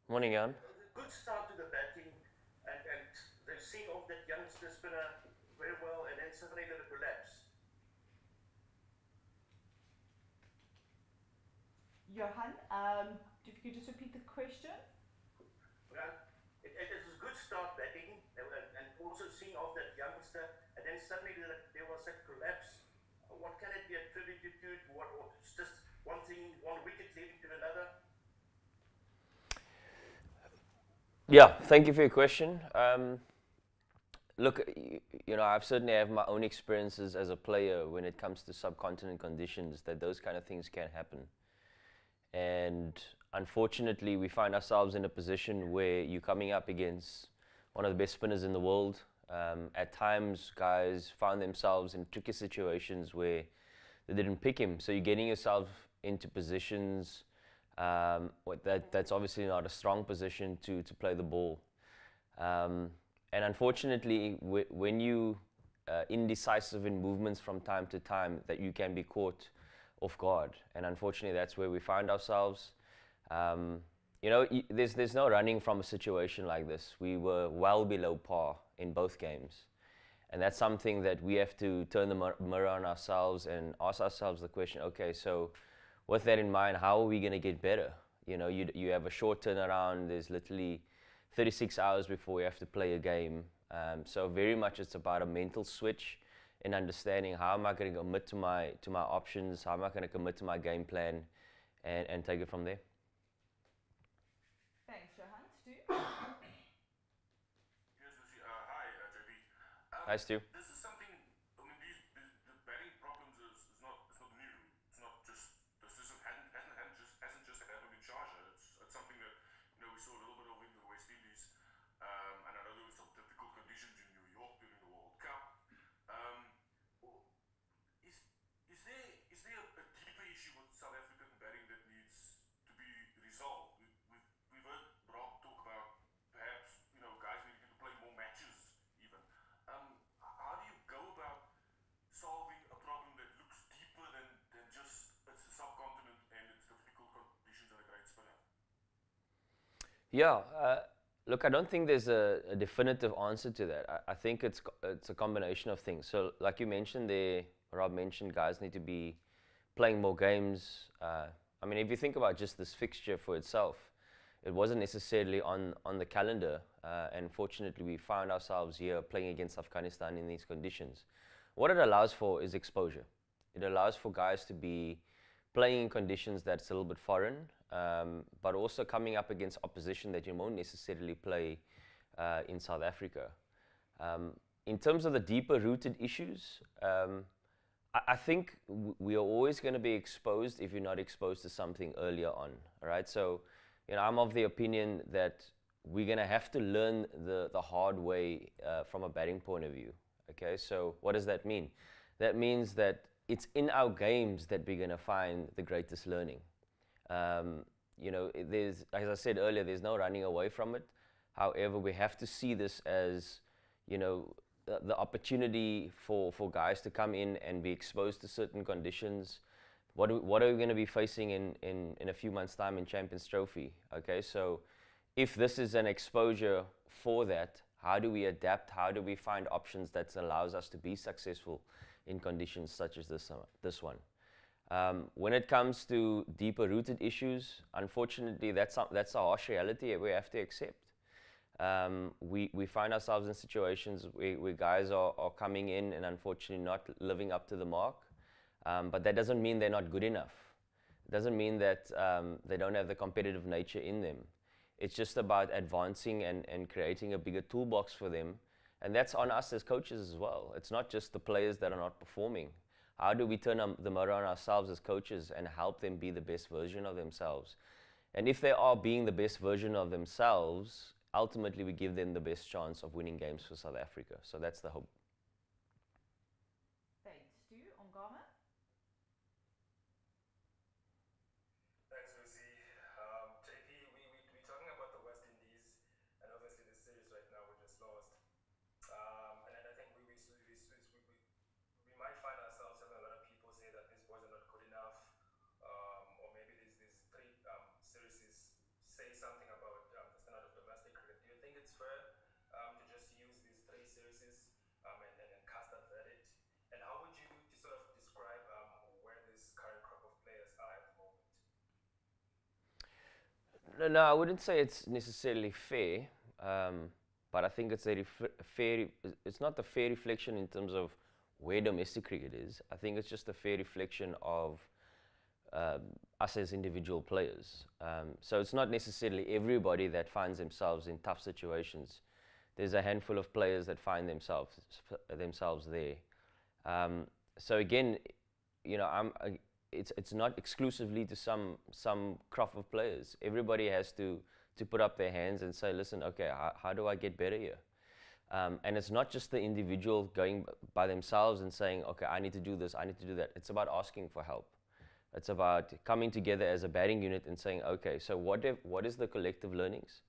Morning, Jan. It was a good start to the batting, and they seen off that youngster spinner very well, and then suddenly did a collapse. Johan, if you could just repeat the question. Well, it was a good start batting, and also seeing off that youngster, and then suddenly there was a collapse. What can it be attributed to? What, or it's just one thing, one wicket leading to another? Yeah, thank you for your question. Look, I've certainly have my own experiences as a player when it comes to subcontinent conditions that those kind of things can happen. And unfortunately, we find ourselves in a position where you're coming up against one of the best spinners in the world. At times, guys found themselves in tricky situations where they didn't pick him. So you're getting yourself into positions that's obviously not a strong position to play the ball. And unfortunately, when you indecisive in movements from time to time, that you can be caught off guard. And unfortunately, that's where we find ourselves. There's no running from a situation like this. We were well below par in both games. And that's something that we have to turn the mirror on ourselves and ask ourselves the question, okay, so with that in mind, how are we going to get better? You have a short turnaround. There's literally 36 hours before we have to play a game. So very much it's about a mental switch in understanding how am I going to commit to my options, how am I going to commit to my game plan, and take it from there. Thanks, Johan. Stu? Yes, Lucy. Hi, JB. Hi, Stu. This is something. I mean, the batting problems is not new. It's not just this hasn't just happened in Sharjah. It's something that we saw a little bit of in the West Indies, and I know there were some difficult conditions in New York during the World Cup. Um, is is there a deeper issue with South African batting that needs to be resolved? We've heard Rob talk about perhaps guys needing to play more matches even. How do you go about solving a problem that looks deeper than just it's the subcontinent and its difficult conditions and a great spinner? Yeah, look, I don't think there's a definitive answer to that. I think it's a combination of things. So, like you mentioned there, Rob mentioned guys need to be playing more games. I mean, if you think about just this fixture for itself, it wasn't necessarily on the calendar. And fortunately, we found ourselves here playing against Afghanistan in these conditions. What it allows for is exposure. It allows for guys to be playing in conditions that's a little bit foreign, but also coming up against opposition that you won't necessarily play in South Africa. In terms of the deeper rooted issues, I think we are always going to be exposed if you're not exposed to something earlier on. All right, so I'm of the opinion that we're going to have to learn the hard way from a batting point of view. Okay, so what does that mean? That means that it's in our games that we're going to find the greatest learning. There's, as I said earlier, there's no running away from it. However, we have to see this as, the opportunity for guys to come in and be exposed to certain conditions. What are we going to be facing in a few months' time in Champions Trophy? Okay, so if this is an exposure for that, how do we adapt? How do we find options that allows us to be successful in conditions such as this one? When it comes to deeper rooted issues, unfortunately, that's a harsh reality we have to accept. We find ourselves in situations where guys are coming in and unfortunately not living up to the mark. But that doesn't mean they're not good enough. It doesn't mean that they don't have the competitive nature in them. It's just about advancing and creating a bigger toolbox for them. And that's on us as coaches as well. It's not just the players that are not performing. How do we turn the mirror on ourselves as coaches and help them be the best version of themselves? And if they are being the best version of themselves, ultimately we give them the best chance of winning games for South Africa. So that's the hope. Thanks, Stu. Ongama? Thanks, Lucy. JP, we're talking about the West Indies, and obviously the series right now we just lost. And I think we might find ourselves having a lot of people say that these boys are not good enough, or maybe these three series say something about No, I wouldn't say it's necessarily fair, but I think it's a fair. It's not a fair reflection in terms of where domestic cricket is. I think it's just a fair reflection of us as individual players. So it's not necessarily everybody that finds themselves in tough situations. There's a handful of players that find themselves there. So again, you know, it's not exclusively to some crop of players. Everybody has to put up their hands and say, listen, okay, how do I get better here? And it's not just the individual going by themselves and saying, okay, I need to do this, I need to do that. It's about asking for help. It's about coming together as a batting unit and saying, okay, so what is the collective learnings?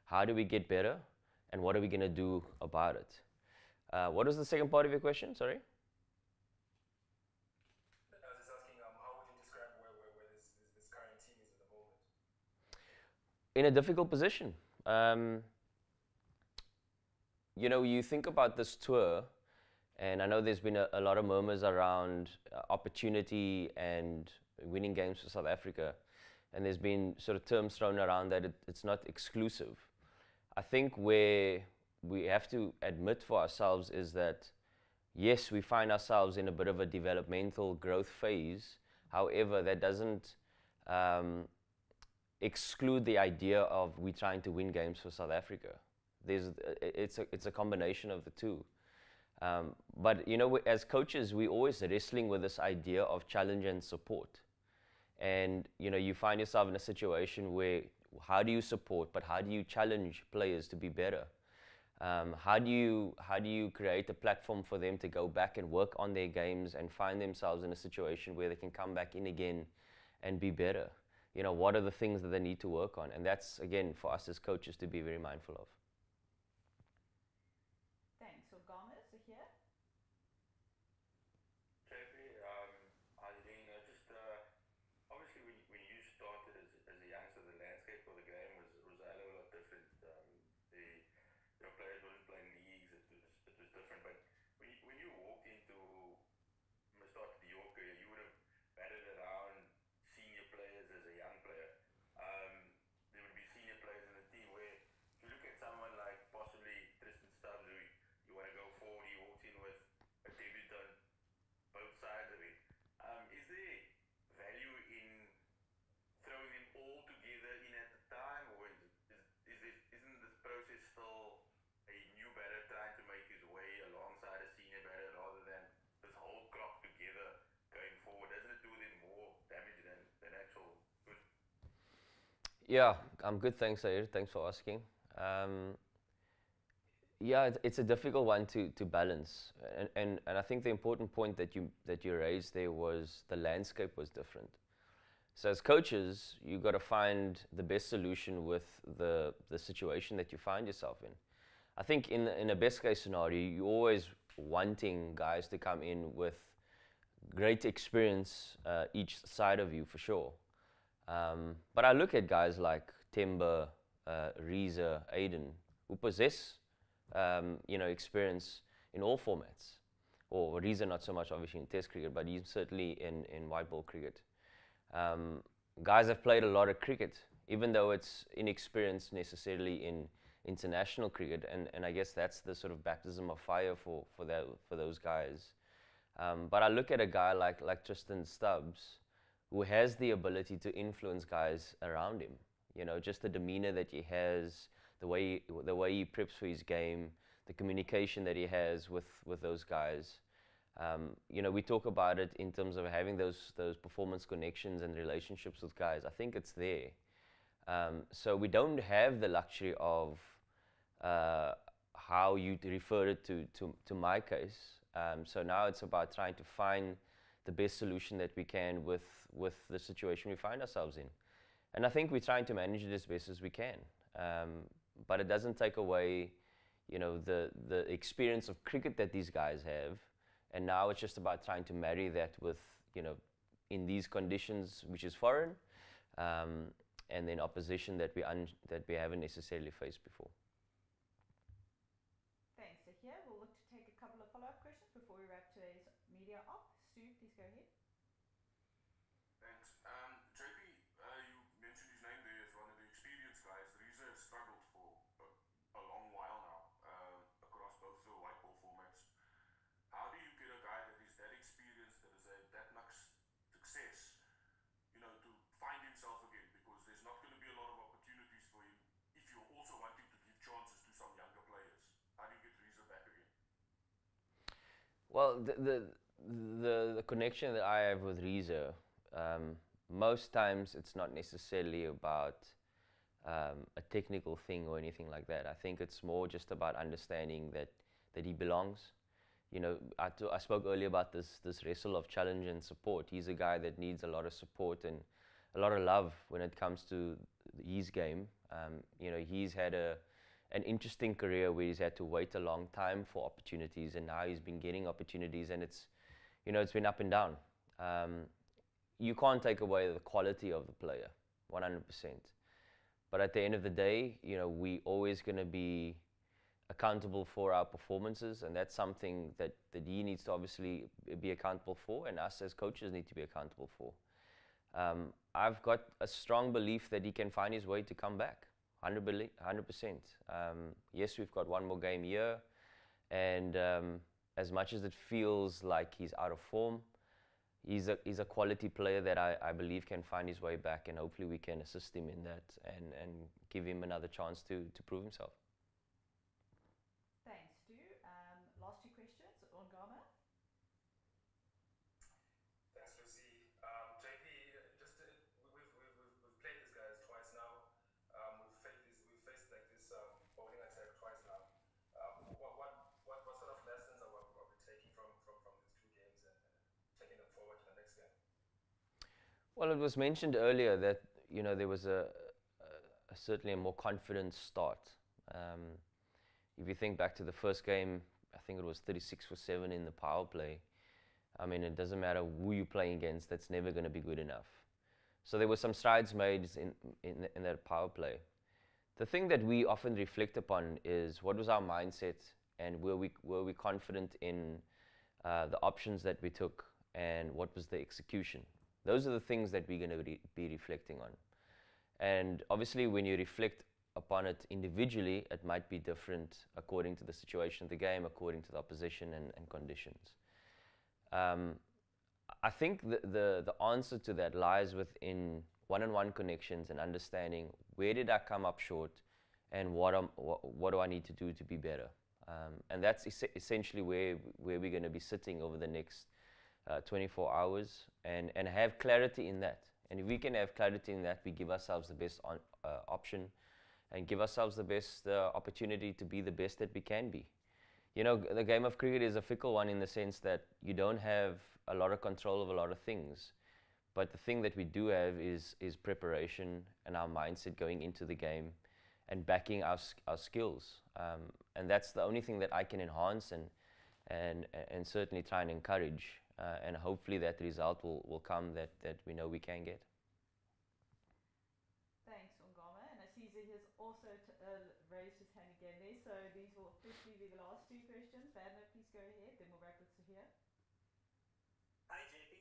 How do we get better? And what are we going to do about it? What was the second part of your question? Sorry? I was just asking, how would you describe where this current team is at the moment? In a difficult position. You know, you think about this tour, and I know there's been a lot of murmurs around opportunity and winning games for South Africa, and there's been sort of terms thrown around that it's not exclusive. I think where we have to admit for ourselves is that, yes, we find ourselves in a bit of a developmental growth phase. However, that doesn't exclude the idea of we trying to win games for South Africa. It's a combination of the two. But you know, as coaches, we're always wrestling with this idea of challenge and support. And you know, you find yourself in a situation where how do you support, but how do you challenge players to be better? How do you create a platform for them to go back and work on their games and find themselves in a situation where they can come back in again and be better? You know, what are the things that they need to work on? And that's, again, for us as coaches to be very mindful of. Thanks. So Gomez, here. JP, how you doing? Obviously when you started as a youngster, the landscape of the game was a hell of a lot different. Your players wouldn't play in leagues. It was different. But when you walked into started your career, you would have batted around senior players as a young player. There would be senior players in the team where if you look at someone like possibly Tristan Stubbs, who you want to go forward, he walks in with a debut on both sides of it. Is there value in throwing them all together in at the time, or isn't this process still a new batter trying to make his way alongside a senior batter rather than this whole crop together going forward? Doesn't it do them more damage than actual good? Yeah, I'm good, thanks, Zaire. Thanks for asking. Yeah, it's a difficult one to balance, and I think the important point that you raised there was the landscape was different. So as coaches, you've got to find the best solution with the situation that you find yourself in. I think in a best case scenario, you're always wanting guys to come in with great experience each side of you for sure. But I look at guys like Temba, Reza, Aiden, who possess experience in all formats. Or Reza not so much obviously in Test cricket, but he's certainly in white ball cricket. Guys have played a lot of cricket, even though it's inexperienced necessarily in international cricket, and I guess that's the sort of baptism of fire for those guys. But I look at a guy like Tristan Stubbs, who has the ability to influence guys around him. You know, just the demeanor that he has, the way he preps for his game, the communication that he has with those guys. You know, we talk about it in terms of having those performance connections and relationships with guys. I think it's there. So we don't have the luxury of how you refer it to my case. So now it's about trying to find the best solution that we can with the situation we find ourselves in. And I think we're trying to manage it as best as we can. But it doesn't take away, you know, the experience of cricket that these guys have. And now it's just about trying to marry that with, you know, in these conditions, which is foreign, and then opposition that we haven't necessarily faced before. Thanks. So here we'll look to take a couple of follow-up questions before we wrap today's media op. Stu, please go ahead. Thanks. JP, you mentioned his name there as one of the experienced Well, the connection that I have with Reza, most times it's not necessarily about a technical thing or anything like that. I think it's more just about understanding that he belongs. You know, I spoke earlier about this wrestle of challenge and support. He's a guy that needs a lot of support and a lot of love when it comes to his game. You know, he's had an interesting career where he's had to wait a long time for opportunities, and now he's been getting opportunities, and it's, you know, it's been up and down. You can't take away the quality of the player, 100%. But at the end of the day, you know, we always going to be accountable for our performances, and that's something that he needs to obviously be accountable for, and us as coaches need to be accountable for. I've got a strong belief that he can find his way to come back, 100%. Yes, we've got one more game here, and as much as it feels like he's out of form, he's a quality player that I believe can find his way back, and hopefully we can assist him in that and give him another chance to prove himself. Thanks, Stu. Last two questions on Gama. Thanks, Lucy. JP, just we've played these guys twice now. We've faced like this bowling attack twice now. What sort of lessons are we taking from these two games and taking them forward to the next game? Well, it was mentioned earlier that, you know, there was certainly a more confident start. If you think back to the first game, I think it was 36 for 7 in the power play. I mean, it doesn't matter who you're playing against, that's never going to be good enough. So there were some strides made in that power play. The thing that we often reflect upon is what was our mindset, and were we confident in the options that we took, and what was the execution. Those are the things that we're going to be reflecting on. And obviously when you reflect upon it individually, it might be different according to the situation of the game, according to the opposition and conditions. I think the answer to that lies within one-on-one connections and understanding where did I come up short, and what do I need to do to be better. And that's essentially where we're going to be sitting over the next 24 hours and have clarity in that. And if we can have clarity in that, we give ourselves the best option and give ourselves the best opportunity to be the best that we can be. You know, the game of cricket is a fickle one in the sense that you don't have a lot of control of a lot of things. But the thing that we do have is preparation and our mindset going into the game and backing our skills. And that's the only thing that I can enhance and certainly try and encourage. And hopefully that result will come that we know we can get. Thanks, Ongama. And I see he has also raised his hand again there. So these will officially be the last two questions. Werner, please go ahead. Then we'll wrap with Sahir. Hi, JP.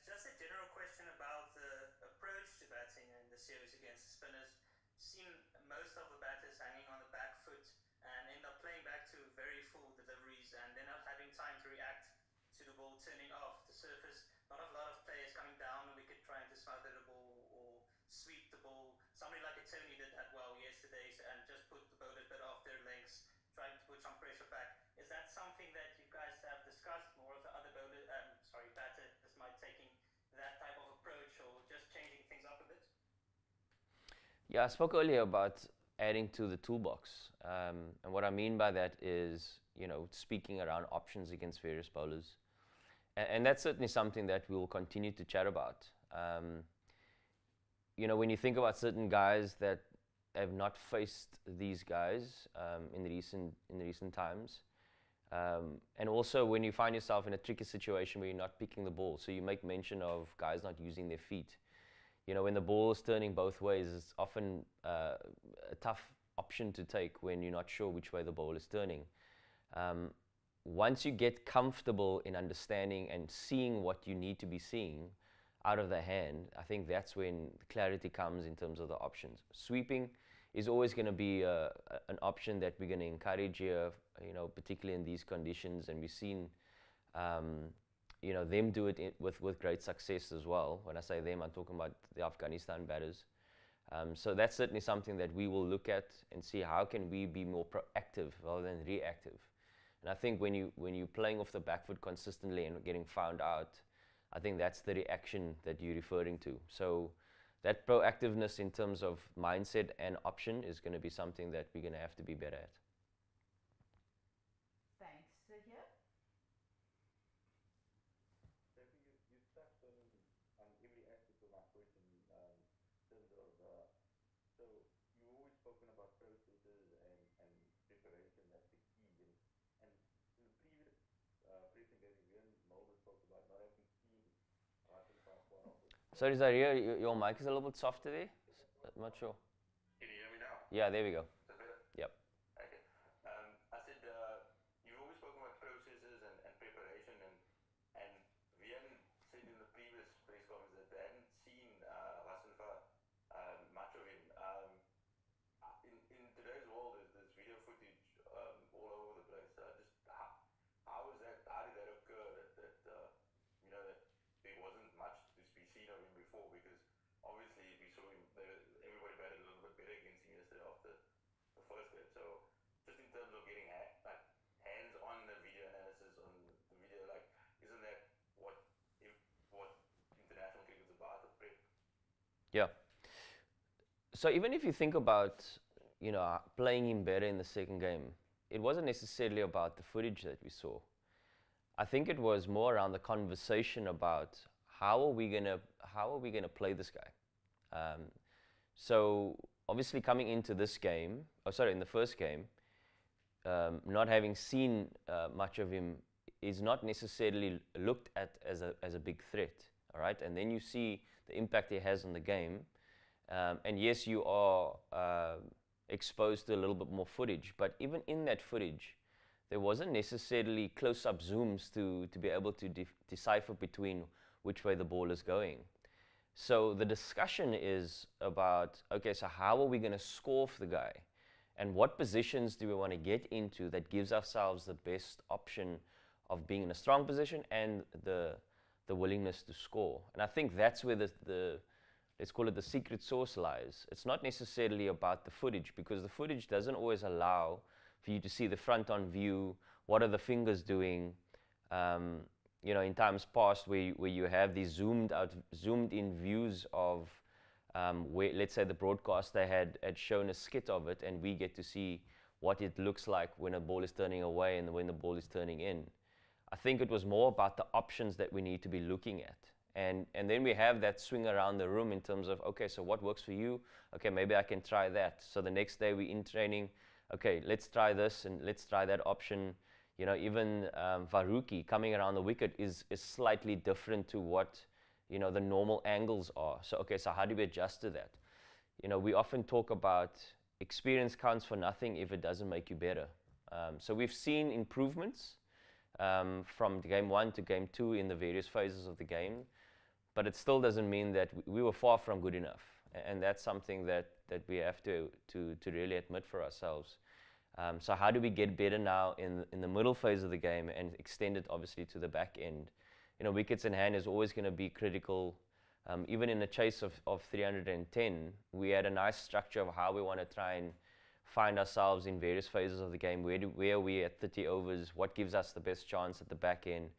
Just a general question about the approach to batting in the series against the spinners. Seen most of the batters hanging on the back foot and end up playing back to very full deliveries and then not having time to react to the ball turning off the surface. Not a lot of players coming down the wicket trying to smother the ball or sweep the ball. Somebody like a Tony did that well yesterday and just put the bowlers a bit off their legs, trying to put some pressure back. Is that something that you guys have discussed? More of the other batters might taking that type of approach or just changing things up a bit? Yeah, I spoke earlier about adding to the toolbox. And what I mean by that is, you know, speaking around options against various bowlers. And that's certainly something that we will continue to chat about. You know, when you think about certain guys that have not faced these guys in recent times, and also when you find yourself in a tricky situation where you're not picking the ball, so you make mention of guys not using their feet. You know, when the ball is turning both ways, it's often a tough option to take when you're not sure which way the ball is turning. Once you get comfortable in understanding and seeing what you need to be seeing out of the hand, I think that's when clarity comes in terms of the options. Sweeping is always going to be an option that we're going to encourage here, you know, particularly in these conditions, and we've seen you know, them do it with great success as well. When I say them, I'm talking about the Afghanistan batters. So that's certainly something that we will look at and see how can we be more proactive rather than reactive. And I think when you're playing off the back foot consistently and getting found out, I think that's the reaction that you're referring to. So that proactiveness in terms of mindset and option is going to be something that we're going to have to be better at. Thanks. So here? So you touched on every aspect of my question in terms of, so you've always spoken about processes and preparation, that's the key. And in the previous briefing that Mulder spoke about not having seen Russian quite often. Sorry, Zaria, your mic is a little bit softer there. I'm not sure. Can you hear me now? Yeah, there we go. Is that better? Yep. Okay. I said you've always spoken about processes and preparation, and Vian said in the previous press conference that they hadn't seen Rasenfa much of him. In today's world, there's video footage all over the place. Just how is that? How did that occur? That you know that there wasn't much to be seen of him before, because obviously we saw him. Everybody batted a little bit better against him yesterday after the first game. So just in terms of getting hands on the video analysis on the video, like isn't that what international cricket's about, the prep? Yeah. So even if you think about, playing him better in the second game, it wasn't necessarily about the footage that we saw. I think it was more around the conversation about how are we gonna play this guy. So obviously coming into this game, in the first game, not having seen much of him is not necessarily looked at as a big threat. All right, and then you see the impact he has on the game, and yes, you are exposed to a little bit more footage, but even in that footage, there wasn't necessarily close-up zooms to be able to decipher between which way the ball is going. So the discussion is about, okay, so how are we going to score for the guy? And what positions do we want to get into that gives ourselves the best option of being in a strong position and the willingness to score? And I think that's where the let's call it the secret sauce lies. It's not necessarily about the footage, because the footage doesn't always allow for you to see the front on view, what are the fingers doing. In times past where you have these zoomed in views of where, let's say, the broadcaster had shown a skit of it, and we get to see what it looks like when a ball is turning away and when the ball is turning in. I think it was more about the options that we need to be looking at. And then we have that swing around the room in terms of, okay, so what works for you? Okay, maybe I can try that. So the next day we're in training, okay, let's try this and let's try that option. Even Varuki coming around the wicket is slightly different to what, the normal angles are. So, okay, so how do we adjust to that? We often talk about experience counts for nothing if it doesn't make you better. So we've seen improvements from game 1 to game 2 in the various phases of the game, but it still doesn't mean that we were far from good enough. And that's something that we have to really admit for ourselves. So how do we get better now in the middle phase of the game and extend it obviously to the back end? Wickets in hand is always going to be critical. Even in the chase of 310, we had a nice structure of how we want to try and find ourselves in various phases of the game. Where are we at 30 overs? What gives us the best chance at the back end?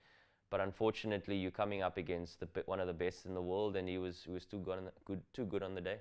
But unfortunately, you're coming up against one of the best in the world, and he was too good on the day.